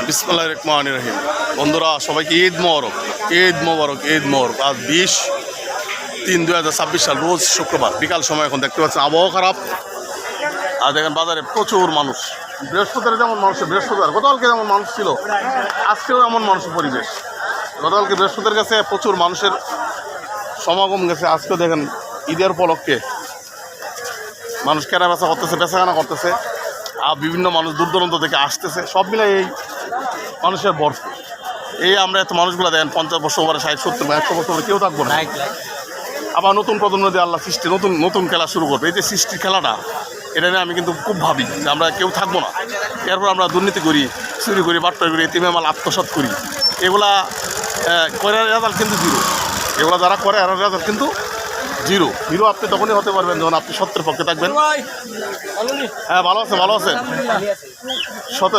বিসমিল্লাহির রহমানির রহিম। বন্ধুরা সবাইকে ঈদ মোবারক, ঈদ মোবারক, ঈদ মোবারক। আজ 20/3/2026 সাল, রোজ শুক্রবার বিকাল সময়। এখন দেখতে পাচ্ছেন আবহাওয়া খারাপ, আর দেখেন বাজারে প্রচুর মানুষ। বৃহস্পতিবার যেমন মানুষের বৃহস্পতিবার, গতকালকে যেমন মানুষ ছিল, আজকেও এমন মানুষের পরিবেশ। গতকালকে বৃহস্পতির কাছে প্রচুর মানুষের সমাগম গেছে, আজকেও দেখেন ঈদের উপলক্ষে মানুষ কেনা বেচা করতেছে, বেচাকেনা করতেছে, আর বিভিন্ন মানুষ দূর দূরান্ত থেকে আসতেছে। সব মিলে এই মানুষের ভরপুর। এই আমরা এত মানুষগুলো দেখেন 50 বছর পরে, 60, 70, 100 বছর পরে কেউ থাকবো না। আবার নতুন প্রজন্ম দিয়ে আল্লাহ সৃষ্টি নতুন নতুন খেলা শুরু করবে। এই যে সৃষ্টির খেলাটা, এটা নিয়ে আমি কিন্তু খুব ভাবি যে আমরা কেউ থাকবো না। এরপর আমরা দুর্নীতি করি, চুরি করি, বাটপারি করি, এতিমের আত্মসাৎ করি। এগুলা করার রেজাল্ট কিন্তু জিরো। এগুলা যারা করে এর রেজাল্ট কিন্তু জিরো। হিরো আপনি তখনই হতে পারবেন যখন আপনি সত্যের পক্ষে থাকবেন। হ্যাঁ, ভালো আছেন, ভালো আছেন।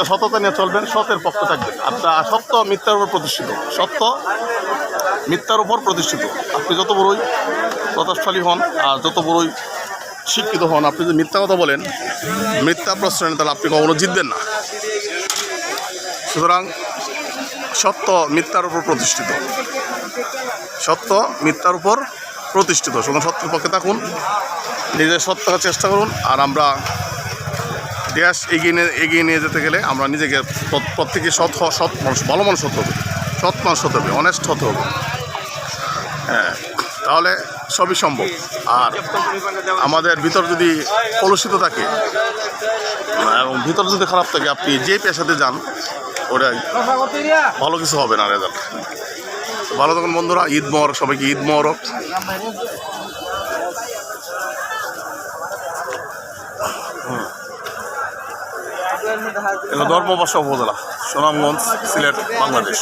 সততা নিয়ে চলবেন, সত্যের পক্ষে থাকবেন। আপনার সত্য মিথ্যার উপর প্রতিষ্ঠিত, সত্য মিথ্যার উপর প্রতিষ্ঠিত। আপনি যত বড়ই প্রতাপশালী হন আর যত বড়ই শিক্ষিত হন, আপনি যদি মিথ্যা কথা বলেন, মিথ্যা প্রশ্রয় নেন, তাহলে আপনি কখনো জিতবেন না। সুতরাং সত্য মিথ্যার উপর প্রতিষ্ঠিত, সত্য মিথ্যার উপর প্রতিষ্ঠিত। সুতরাং সত্যের পক্ষে থাকুন, নিজের সত্য চেষ্টা করুন। আর আমরা দেশ এগিয়ে নিয়ে যেতে গেলে আমরা নিজেকে প্রত্যেকে সৎ মানুষ, ভালো মানুষ হতে হবে, সৎ মানুষ হতে হবে, অনেস্ট হতে হবে। হ্যাঁ, তাহলে সবই সম্ভব। আর আমাদের ভিতর যদি কলুষিত থাকে এবং ভিতর যদি খারাপ থাকে, আপনি যে পেশাতে যান ওটাই ভালো কিছু হবে না রেজাল্ট। ভালো থাকুন বন্ধুরা। ঈদ মোবারক সবাইকে, ঈদ মোবারক। এটা ধর্মপাশা উপজেলা, সুনামগঞ্জ, সিলেট, বাংলাদেশ।